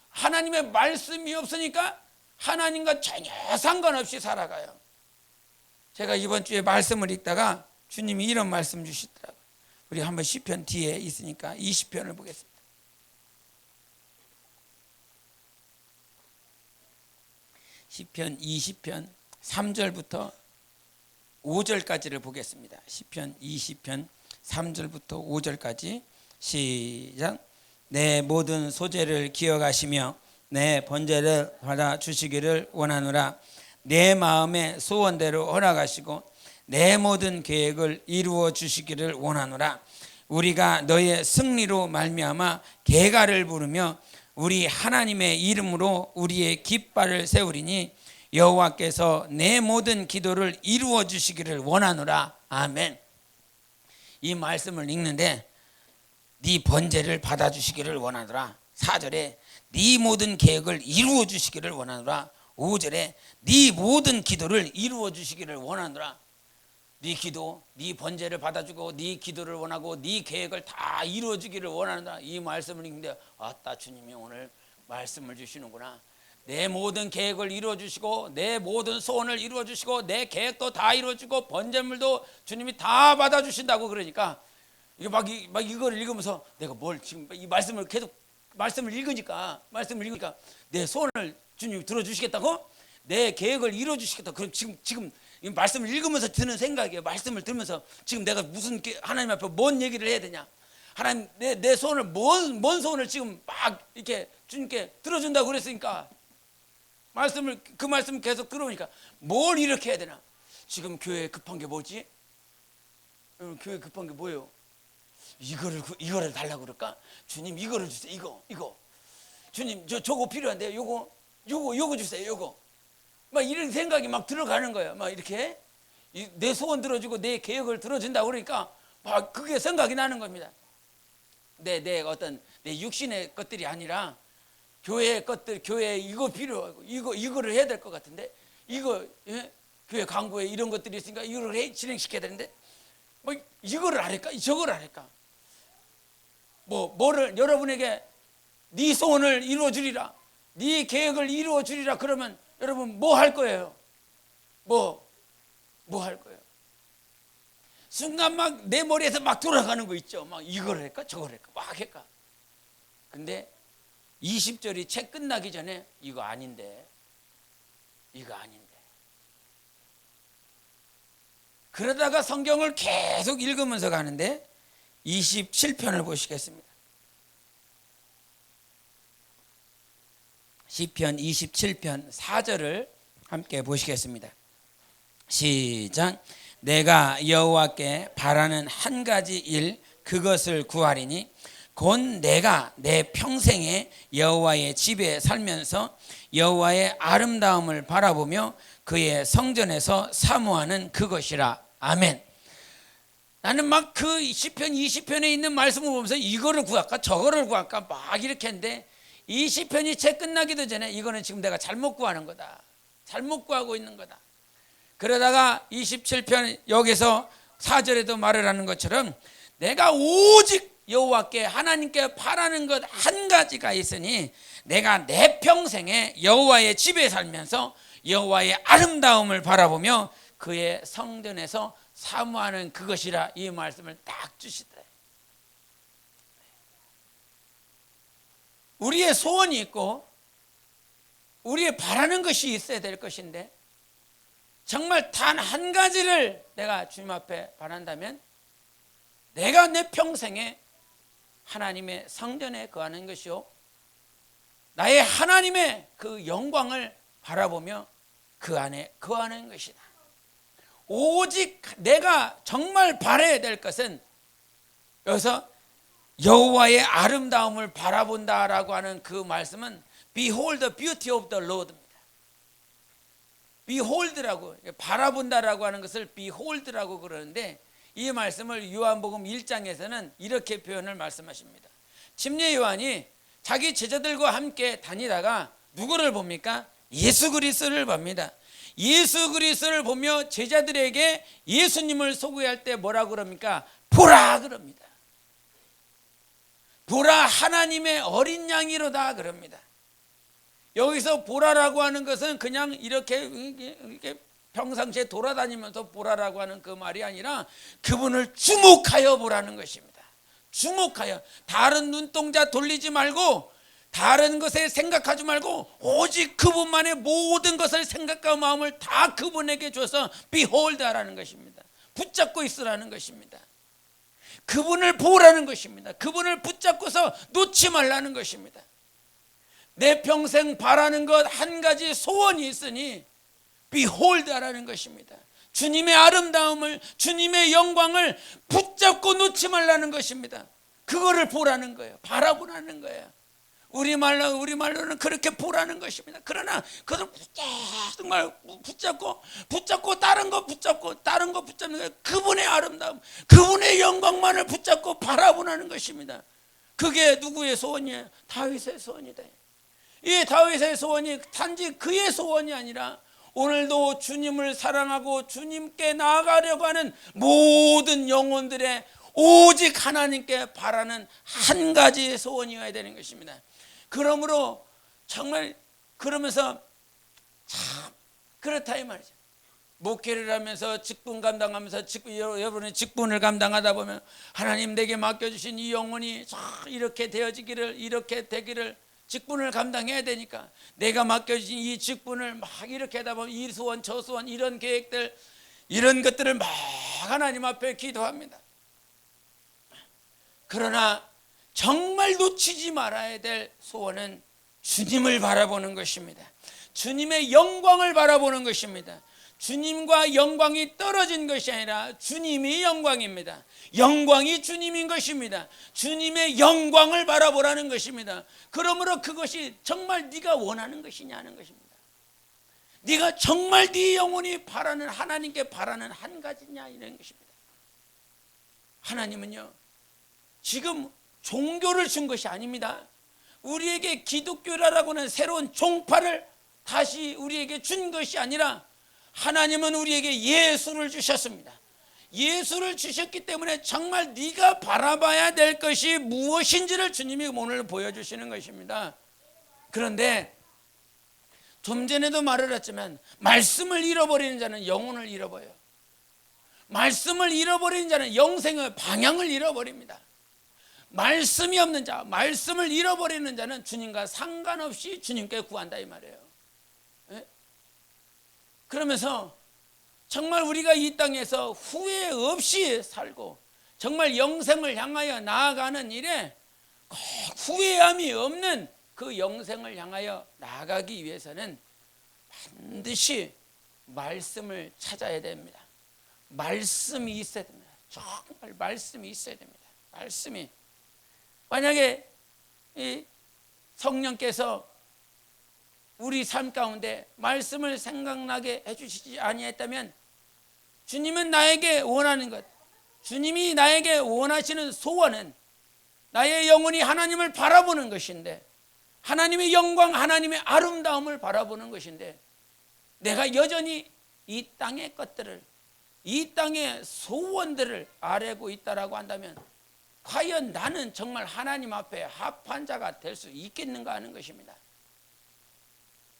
하나님의 말씀이 없으니까 하나님과 전혀 상관없이 살아가요. 제가 이번 주에 말씀을 읽다가 주님이 이런 말씀 주시더라고요. 우리 한번 시편 뒤에 있으니까 20편을 보겠습니다. 시편 20편 3절부터 5절까지를 보겠습니다. 시편 20편 3절부터 5절까지 시작. 내 모든 소재를 기억하시며 내 번제를 받아 주시기를 원하노라. 내 마음의 소원대로 허락하시고 내 모든 계획을 이루어 주시기를 원하노라. 우리가 너의 승리로 말미암아 계가를 부르며 우리 하나님의 이름으로 우리의 깃발을 세우리니 여호와께서 내 모든 기도를 이루어 주시기를 원하노라. 아멘. 이 말씀을 읽는데 네 번제를 받아 주시기를 원하노라. 4절에 네 모든 계획을 이루어 주시기를 원하노라. 5절에 네 모든 기도를 이루어 주시기를 원하노라. 네 기도, 네 번제를 받아주고 네 기도를 원하고 네 계획을 다 이루어 주기를 원하노라. 이 말씀을 읽는데 아따, 주님이 오늘 말씀을 주시는구나. 내 모든 계획을 이루어 주시고 내 모든 소원을 이루어 주시고 내 계획도 다 이루어 주고 번제물도 주님이 다 받아 주신다고. 그러니까 이거 막 이걸 읽으면서 내가 뭘 지금 이 말씀을 계속 말씀을 읽으니까 내 소원을 주님이 들어 주시겠다고? 내 계획을 이루어 주시겠다. 그럼 지금 이 말씀을 읽으면서 드는 생각이에요. 말씀을 들으면서 지금 내가 무슨 하나님 앞에 뭔 얘기를 해야 되냐? 하나님 내 소원을 뭔 소원을 지금 막 이렇게 주님께 들어준다고 그랬으니까 그 말씀 계속 들어오니까 뭘 이렇게 해야 되나? 지금 교회에 급한 게 뭐지? 교회에 급한 게 뭐예요? 이거를 달라고 그럴까? 주님 이거를 주세요. 이거. 주님 저거 필요한데 요거 주세요. 요거. 막 이런 생각이 막 들어가는 거예요. 막 이렇게 내 소원 들어주고 내 계획을 들어준다 그러니까 막 그게 생각이 나는 겁니다. 내 어떤 내 육신의 것들이 아니라 교회의 것들, 교회에 이거 필요하고 이거를 해야 될 것 같은데 교회 광고에 이런 것들이 있으니까 이거를 진행시켜야 되는데 뭐 이거를 안 할까? 저거를 안 할까? 뭐를 여러분에게 네 소원을 이루어 주리라, 네 계획을 이루어 주리라 그러면 여러분 뭐 할 거예요? 뭐 할 거예요? 순간 막 내 머리에서 막 돌아가는 거 있죠. 막 이걸 할까? 저걸 할까? 막 할까? 근데 20절이 책 끝나기 전에 이거 아닌데. 그러다가 성경을 계속 읽으면서 가는데 27편을 보시겠습니다. 시편 27편 4절을 함께 보시겠습니다. 시작. 내가 여호와께 바라는 한 가지 일 그것을 구하리니 곧 내가 내 평생에 여호와의 집에 살면서 여호와의 아름다움을 바라보며 그의 성전에서 사모하는 그것이라. 아멘. 나는 막 그 시편 20편에 있는 말씀을 보면서 이거를 구할까 저거를 구할까 막 이렇게 했는데 이 시편이 채 끝나기도 전에 이거는 지금 내가 잘못 구하는 거다, 잘못 구하고 있는 거다. 그러다가 27편 여기서 4절에도 말을 하는 것처럼 내가 오직 여호와께 하나님께 바라는 것 한 가지가 있으니 내가 내 평생에 여호와의 집에 살면서 여호와의 아름다움을 바라보며 그의 성전에서 사모하는 그것이라. 이 말씀을 딱 주시더라. 우리의 소원이 있고 우리의 바라는 것이 있어야 될 것인데 정말 단 한 가지를 내가 주님 앞에 바란다면 내가 내 평생에 하나님의 성전에 거하는 것이요 나의 하나님의 그 영광을 바라보며 그 안에 거하는 것이다. 오직 내가 정말 바라야 될 것은 여기서 여호와의 아름다움을 바라본다라고 하는 그 말씀은 Behold the beauty of the Lord입니다. Behold라고 바라본다라고 하는 것을 Behold라고 그러는데 이 말씀을 요한복음 1장에서는 이렇게 표현을 말씀하십니다. 침례 요한이 자기 제자들과 함께 다니다가 누구를 봅니까? 예수 그리스도를 봅니다. 예수 그리스도를 보며 제자들에게 예수님을 소개할 때 뭐라고 그럽니까? 보라 그럽니다. 보라 하나님의 어린 양이로다 그럽니다. 여기서 보라라고 하는 것은 그냥 이렇게 평상시에 돌아다니면서 보라라고 하는 그 말이 아니라 그분을 주목하여 보라는 것입니다. 주목하여. 다른 눈동자 돌리지 말고 다른 것에 생각하지 말고 오직 그분만의 모든 것을 생각과 마음을 다 그분에게 줘서 behold 하라는 것입니다. 붙잡고 있으라는 것입니다. 그분을 보라는 것입니다. 그분을 붙잡고서 놓지 말라는 것입니다. 내 평생 바라는 것 한 가지 소원이 있으니 behold 하라는 것입니다. 주님의 아름다움을, 주님의 영광을 붙잡고 놓지 말라는 것입니다. 그거를 보라는 거예요. 바라보라는 거예요. 우리말로는 그렇게 보라는 것입니다. 그러나 그것을 정말 붙잡고 다른 거 붙잡는 거예요. 그분의 아름다움, 그분의 영광만을 붙잡고 바라보라는 것입니다. 그게 누구의 소원이에요? 다윗의 소원이다. 이 다윗의 소원이 단지 그의 소원이 아니라 오늘도 주님을 사랑하고 주님께 나아가려고 하는 모든 영혼들의 오직 하나님께 바라는 한 가지의 소원이어야 되는 것입니다. 그러므로 정말 그러면서 참 그렇다 이 말이죠. 목회를 하면서 직분 감당하면서 여러분의 직분을 감당하다 보면 하나님 내게 맡겨주신 이 영혼이 이렇게 되어지기를, 이렇게 되기를 직분을 감당해야 되니까 내가 맡겨진 이 직분을 막 이렇게 하다 보면 이 소원 저 소원 이런 계획들 이런 것들을 막 하나님 앞에 기도합니다. 그러나 정말 놓치지 말아야 될 소원은 주님을 바라보는 것입니다. 주님의 영광을 바라보는 것입니다. 주님과 영광이 떨어진 것이 아니라 주님이 영광입니다. 영광이 주님인 것입니다. 주님의 영광을 바라보라는 것입니다. 그러므로 그것이 정말 네가 원하는 것이냐는 것입니다. 네가 정말 네 영혼이 바라는 하나님께 바라는 한 가지냐 이런 것입니다. 하나님은요 지금 종교를 준 것이 아닙니다. 우리에게 기독교라고 하는 새로운 종파를 다시 우리에게 준 것이 아니라 하나님은 우리에게 예수를 주셨습니다. 예수를 주셨기 때문에 정말 네가 바라봐야 될 것이 무엇인지를 주님이 오늘 보여주시는 것입니다. 그런데 좀 전에도 말을 했지만 말씀을 잃어버리는 자는 영혼을 잃어버려요. 말씀을 잃어버리는 자는 영생의 방향을 잃어버립니다. 말씀이 없는 자, 말씀을 잃어버리는 자는 주님과 상관없이 주님께 구한다 이 말이에요. 그러면서 정말 우리가 이 땅에서 후회 없이 살고 정말 영생을 향하여 나아가는 일에 꼭 후회함이 없는 그 영생을 향하여 나아가기 위해서는 반드시 말씀을 찾아야 됩니다. 말씀이 있어야 됩니다. 정말 말씀이 있어야 됩니다. 말씀이. 만약에 이 성령께서 우리 삶 가운데 말씀을 생각나게 해주시지 아니했다면, 주님은 나에게 원하는 것, 주님이 나에게 원하시는 소원은 나의 영혼이 하나님을 바라보는 것인데, 하나님의 영광, 하나님의 아름다움을 바라보는 것인데, 내가 여전히 이 땅의 것들을, 이 땅의 소원들을 아뢰고 있다라고 한다면 과연 나는 정말 하나님 앞에 합한 자가 될 수 있겠는가 하는 것입니다.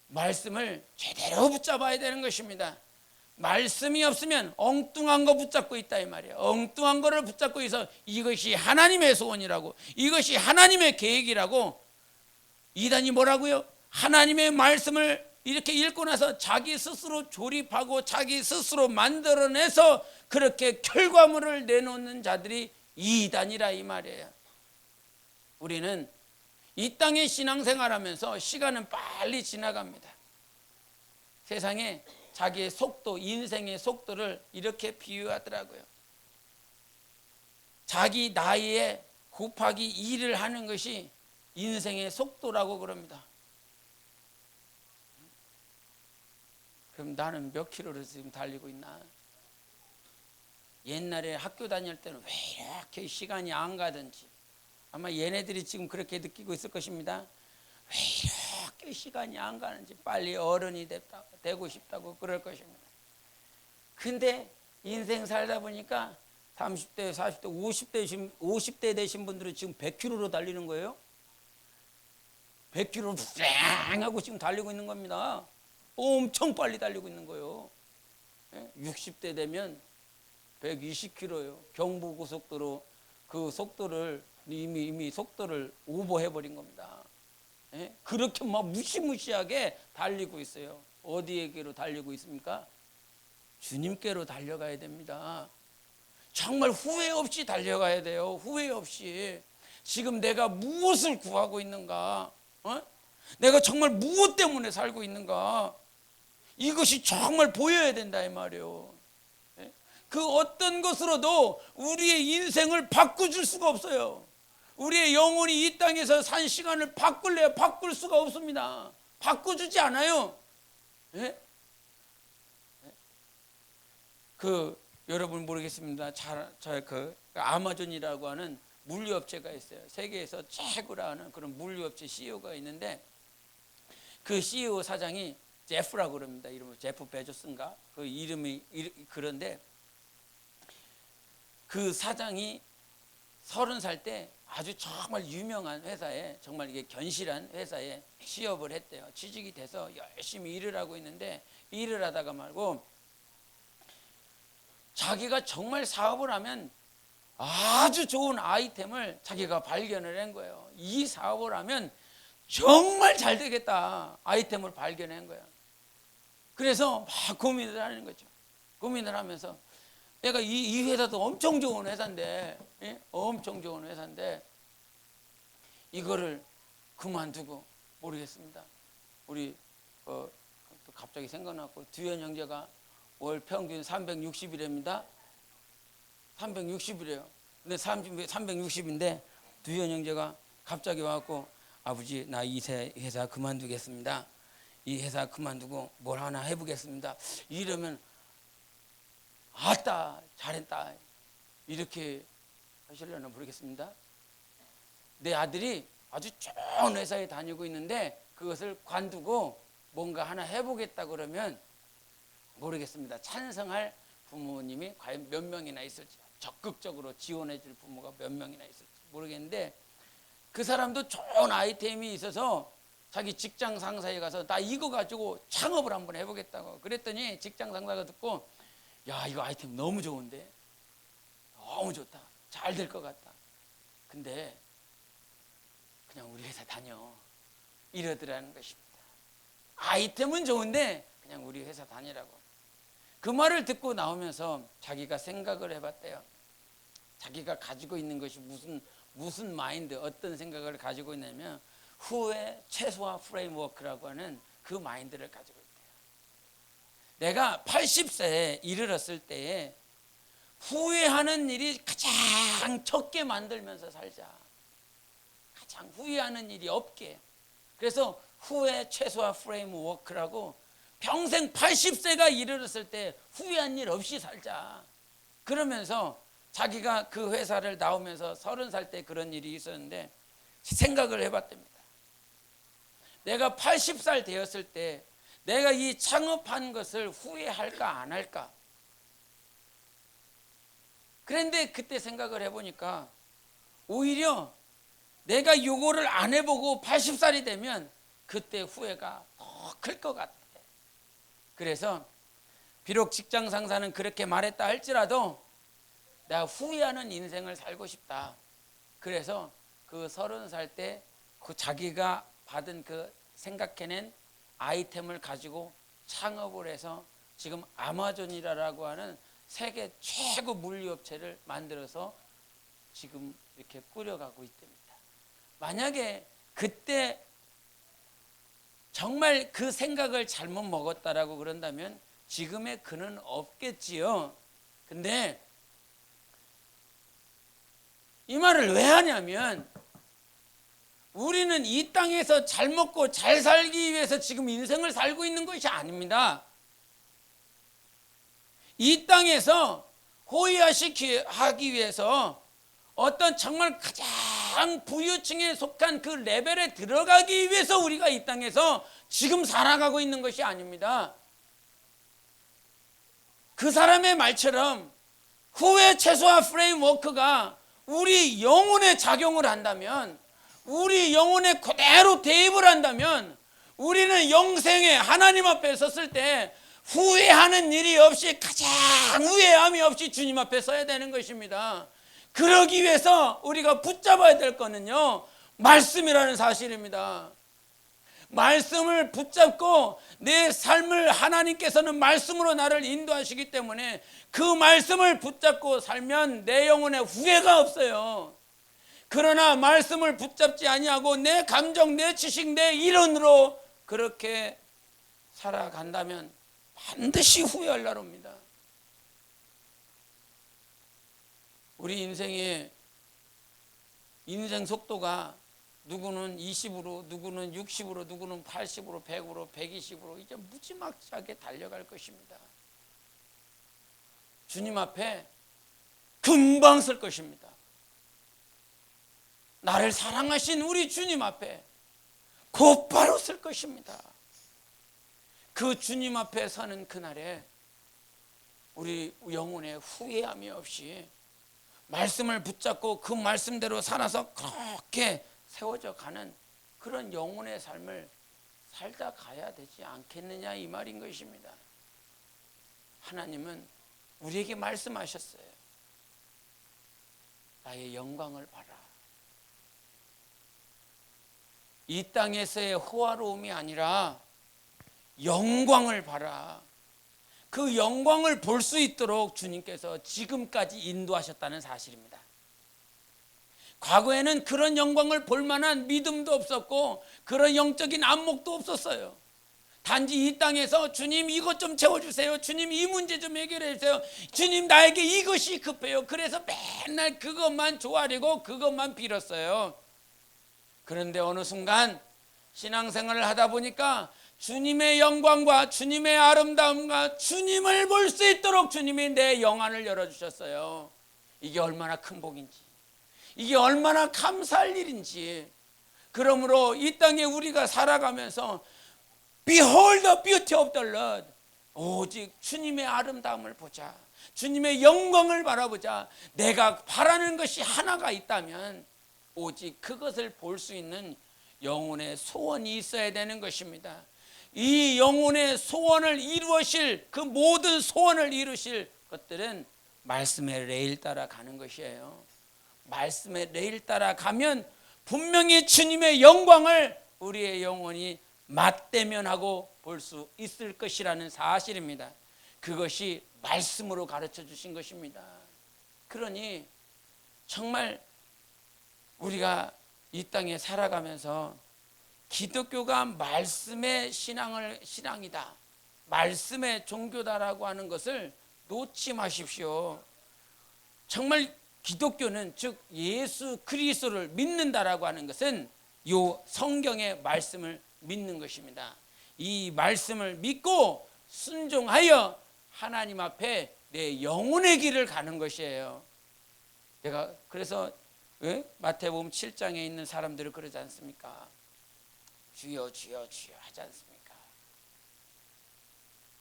말씀을 제대로 붙잡아야 되는 것입니다. 말씀이 없으면 엉뚱한 거 붙잡고 있다 이 말이에요. 엉뚱한 거를 붙잡고 있어 이것이 하나님의 소원이라고, 이것이 하나님의 계획이라고. 이단이 뭐라고요? 하나님의 말씀을 이렇게 읽고 나서 자기 스스로 조립하고 자기 스스로 만들어내서 그렇게 결과물을 내놓는 자들이 이단이라 이 말이에요. 우리는 이 땅의 신앙생활하면서 시간은 빨리 지나갑니다. 세상에 자기의 속도, 인생의 속도를 이렇게 비유하더라고요. 자기 나이에 곱하기 2를 하는 것이 인생의 속도라고 그럽니다. 그럼 나는 몇 킬로를 지금 달리고 있나? 옛날에 학교 다닐 때는 왜 이렇게 시간이 안 가든지, 아마 얘네들이 지금 그렇게 느끼고 있을 것입니다. 왜 이렇게 시간이 안 가는지, 빨리 어른이 되고 싶다고 그럴 것입니다. 근데 인생 살다 보니까 30대, 40대, 50대 되신 분들은 지금 100km로 달리는 거예요. 100km로 쌩 하고 지금 달리고 있는 겁니다. 엄청 빨리 달리고 있는 거예요. 60대 되면 120km요. 경부고속도로 그 속도를 이미 속도를 오버해 버린 겁니다. 그렇게 막 무시무시하게 달리고 있어요. 어디에게로 달리고 있습니까? 주님께로 달려가야 됩니다. 정말 후회 없이 달려가야 돼요. 후회 없이. 지금 내가 무엇을 구하고 있는가? 내가 정말 무엇 때문에 살고 있는가? 이것이 정말 보여야 된다 이 말이에요. 그 어떤 것으로도 우리의 인생을 바꿔줄 수가 없어요. 우리의 영혼이 이 땅에서 산 시간을 바꿀래야 바꿀 수가 없습니다. 바꿔주지 않아요. 여러분 모르겠습니다. 그 아마존이라고 하는 물류업체가 있어요. 세계에서 최고라 하는 그런 물류업체 CEO가 있는데, 그 CEO 사장이 제프라고 그럽니다. 이름은 제프 베조스인가? 그 이름이 그런데, 그 사장이 30살 때 아주 정말 유명한 회사에, 정말 이게 견실한 회사에 취업을 했대요. 취직이 돼서 열심히 일을 하고 있는데, 일을 하다가 말고 자기가 정말 사업을 하면 아주 좋은 아이템을 자기가 발견을 한 거예요. 이 사업을 하면 정말 잘 되겠다 아이템을 발견한 거예요. 그래서 막 고민을 하는 거죠. 고민을 하면서 내가 이 회사도 엄청 좋은 회사인데, 엄청 좋은 회사인데 이거를 그만두고, 모르겠습니다. 우리 또 갑자기 생각났고, 두현 형제가 월 평균 360일입니다. 360이래요. 근데 360인데 두현 형제가 갑자기 와갖고, 아버지 나 이 회사 그만두겠습니다. 이 회사 그만두고 뭘 하나 해보겠습니다. 이러면 아따 잘했다 이렇게 하시려나 모르겠습니다. 내 아들이 아주 좋은 회사에 다니고 있는데 그것을 관두고 뭔가 하나 해보겠다 그러면 모르겠습니다. 찬성할 부모님이 과연 몇 명이나 있을지, 적극적으로 지원해 줄 부모가 몇 명이나 있을지 모르겠는데, 그 사람도 좋은 아이템이 있어서 자기 직장 상사에 가서 나 이거 가지고 창업을 한번 해보겠다고 그랬더니, 직장 상사가 듣고, 야 이거 아이템 너무 좋은데, 너무 좋다, 잘 될 것 같다, 근데 그냥 우리 회사 다녀 이러더라는 것입니다. 아이템은 좋은데 그냥 우리 회사 다니라고. 그 말을 듣고 나오면서 자기가 생각을 해봤대요. 자기가 가지고 있는 것이 무슨 마인드, 어떤 생각을 가지고 있냐면, 후회 최소화 프레임워크라고 하는 그 마인드를 가지고 있대요. 내가 80세에 이르렀을 때에 후회하는 일이 가장 적게 만들면서 살자. 가장 후회하는 일이 없게. 그래서 후회 최소화 프레임워크라고 평생 80세가 이르렀을 때 후회한 일 없이 살자. 그러면서 자기가 그 회사를 나오면서 30살 때 그런 일이 있었는데 생각을 해봤답니다. 내가 80살 되었을 때 내가 이 창업한 것을 후회할까 안 할까? 그런데 그때 생각을 해보니까 오히려 내가 요거를 안 해보고 80살이 되면 그때 후회가 더 클 것 같아. 그래서 비록 직장 상사는 그렇게 말했다 할지라도 내가 후회하는 인생을 살고 싶다. 그래서 그 30살 때 그 자기가 받은 그 생각해낸 아이템을 가지고 창업을 해서 지금 아마존이라고 하는 세계 최고 물류업체를 만들어서 지금 이렇게 꾸려가고 있답니다. 만약에 그때 정말 그 생각을 잘못 먹었다라고 그런다면 지금의 그는 없겠지요. 근데 이 말을 왜 하냐면 우리는 이 땅에서 잘 먹고 잘 살기 위해서 지금 인생을 살고 있는 것이 아닙니다. 이 땅에서 호의하기 위해서 어떤 정말 가장 부유층에 속한 그 레벨에 들어가기 위해서 우리가 이 땅에서 지금 살아가고 있는 것이 아닙니다. 그 사람의 말처럼 후회 최소화 프레임워크가 우리 영혼에 작용을 한다면, 우리 영혼에 그대로 대입을 한다면 우리는 영생에 하나님 앞에 섰을 때 후회하는 일이 없이 가장 후회함이 없이 주님 앞에 서야 되는 것입니다. 그러기 위해서 우리가 붙잡아야 될 거는요, 말씀이라는 사실입니다. 말씀을 붙잡고 내 삶을 하나님께서는 말씀으로 나를 인도하시기 때문에 그 말씀을 붙잡고 살면 내 영혼에 후회가 없어요. 그러나 말씀을 붙잡지 아니하고 내 감정, 내 지식, 내 이론으로 그렇게 살아간다면 반드시 후회할 날 옵니다. 우리 인생의 인생 속도가 누구는 20으로, 누구는 60으로, 누구는 80으로, 100으로, 120으로 이제 무지막지하게 달려갈 것입니다. 주님 앞에 금방 설 것입니다. 나를 사랑하신 우리 주님 앞에 곧바로 설 것입니다. 그 주님 앞에 서는 그날에 우리 영혼에 후회함이 없이 말씀을 붙잡고 그 말씀대로 살아서 그렇게 세워져 가는 그런 영혼의 삶을 살다 가야 되지 않겠느냐 이 말인 것입니다. 하나님은 우리에게 말씀하셨어요. 나의 영광을 봐라. 이 땅에서의 호화로움이 아니라 영광을 봐라. 그 영광을 볼 수 있도록 주님께서 지금까지 인도하셨다는 사실입니다. 과거에는 그런 영광을 볼 만한 믿음도 없었고 그런 영적인 안목도 없었어요. 단지 이 땅에서 주님 이것 좀 채워주세요. 주님 이 문제 좀 해결해 주세요. 주님 나에게 이것이 급해요. 그래서 맨날 그것만 조아리고 그것만 빌었어요. 그런데 어느 순간 신앙생활을 하다 보니까 주님의 영광과 주님의 아름다움과 주님을 볼 수 있도록 주님이 내 영안을 열어주셨어요. 이게 얼마나 큰 복인지, 이게 얼마나 감사할 일인지. 그러므로 이 땅에 우리가 살아가면서 Behold the beauty of the Lord, 오직 주님의 아름다움을 보자, 주님의 영광을 바라보자. 내가 바라는 것이 하나가 있다면 오직 그것을 볼 수 있는 영혼의 소원이 있어야 되는 것입니다. 이 영혼의 소원을 이루실, 그 모든 소원을 이루실 것들은 말씀의 레일 따라 가는 것이에요. 말씀의 레일 따라 가면 분명히 주님의 영광을 우리의 영혼이 맞대면하고 볼 수 있을 것이라는 사실입니다. 그것이 말씀으로 가르쳐 주신 것입니다. 그러니 정말 우리가 이 땅에 살아가면서 기독교가 말씀의 신앙이다, 말씀의 종교다라고 하는 것을 놓지 마십시오. 정말 기독교는, 즉 예수 그리스도를 믿는다라고 하는 것은 요 성경의 말씀을 믿는 것입니다. 이 말씀을 믿고 순종하여 하나님 앞에 내 영혼의 길을 가는 것이에요. 내가 그래서 마태복음 7장에 있는 사람들을 그러지 않습니까? 주여 주여 주여 하지 않습니까?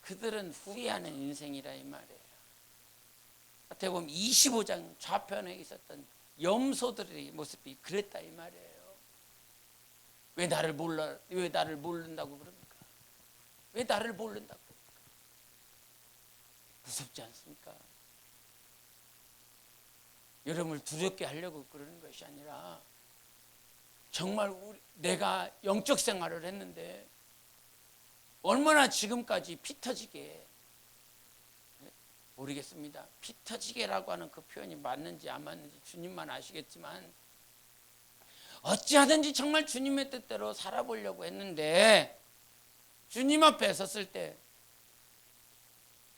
그들은 후회하는 인생이라 이 말이에요. 마태복음 25장 좌편에 있었던 염소들의 모습이 그랬다 이 말이에요. 왜 나를 모른다고 그럽니까? 왜 나를 모른다고 그럽니까? 무섭지 않습니까? 여러분을 두렵게 하려고 그러는 것이 아니라 정말 내가 영적 생활을 했는데 얼마나 지금까지 피 터지게, 모르겠습니다. 피 터지게라고 하는 그 표현이 맞는지 안 맞는지 주님만 아시겠지만, 어찌하든지 정말 주님의 뜻대로 살아보려고 했는데 주님 앞에 섰을 때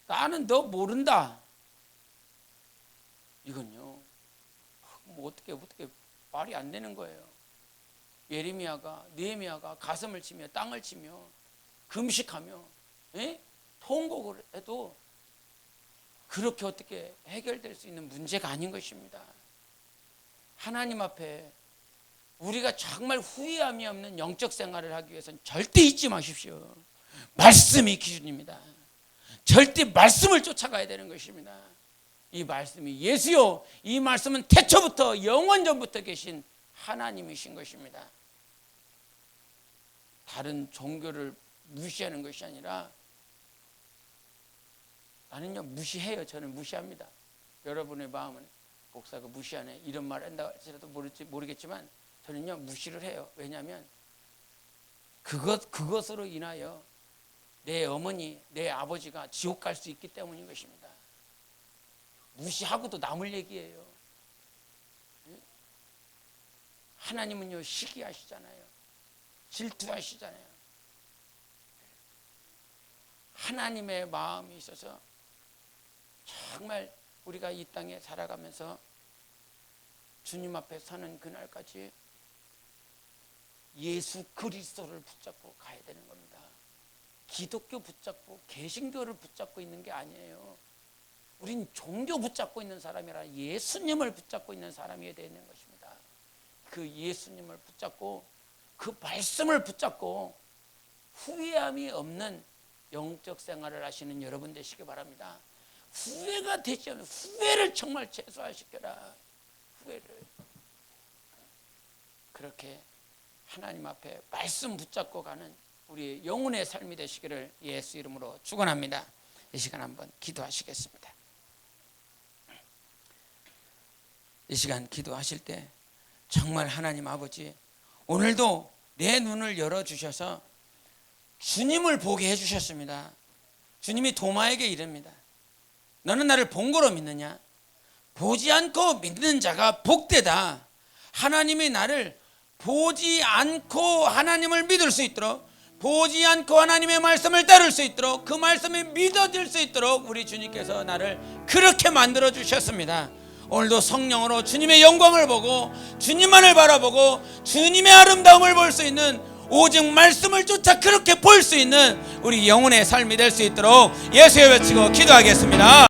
나는 너 모른다, 이건요 뭐 어떻게 말이 안 되는 거예요. 느헤미야가 가슴을 치며 땅을 치며 금식하며 통곡을 해도 그렇게 어떻게 해결될 수 있는 문제가 아닌 것입니다. 하나님 앞에 우리가 정말 후회함이 없는 영적 생활을 하기 위해서는 절대 잊지 마십시오. 말씀이 기준입니다. 절대 말씀을 쫓아가야 되는 것입니다. 이 말씀이 예수요, 이 말씀은 태초부터 영원전부터 계신 하나님이신 것입니다. 다른 종교를 무시하는 것이 아니라, 나는요 무시해요. 저는 무시합니다. 여러분의 마음은 목사가 무시하네 이런 말 한다 할지라도 모르겠지만 저는요 무시를 해요. 왜냐하면 그것으로 인하여 내 어머니, 내 아버지가 지옥 갈 수 있기 때문인 것입니다. 무시하고도 남을 얘기예요. 하나님은요 시기하시잖아요. 질투하시잖아요. 하나님의 마음이 있어서 정말 우리가 이 땅에 살아가면서 주님 앞에 서는 그날까지 예수 그리스도를 붙잡고 가야 되는 겁니다. 기독교 붙잡고 개신교를 붙잡고 있는 게 아니에요. 우린 종교 붙잡고 있는 사람이라 예수님을 붙잡고 있는 사람이 되어 있는 것입니다. 그 예수님을 붙잡고 그 말씀을 붙잡고 후회함이 없는 영적 생활을 하시는 여러분 되시기 바랍니다. 후회가 되지 않으면 후회를 정말 최소화시켜라. 후회를. 그렇게 하나님 앞에 말씀 붙잡고 가는 우리 영혼의 삶이 되시기를 예수 이름으로 축원합니다. 이 시간 한번 기도하시겠습니다. 이 시간 기도하실 때 정말 하나님 아버지, 오늘도 내 눈을 열어주셔서 주님을 보게 해주셨습니다. 주님이 도마에게 이릅니다. 너는 나를 본 거로 믿느냐? 보지 않고 믿는 자가 복되다. 하나님이 나를 보지 않고 하나님을 믿을 수 있도록, 보지 않고 하나님의 말씀을 따를 수 있도록, 그 말씀이 믿어질 수 있도록 우리 주님께서 나를 그렇게 만들어 주셨습니다. 오늘도 성령으로 주님의 영광을 보고 주님만을 바라보고 주님의 아름다움을 볼 수 있는, 오직 말씀을 쫓아 그렇게 볼 수 있는 우리 영혼의 삶이 될 수 있도록 예수의 외치고 기도하겠습니다.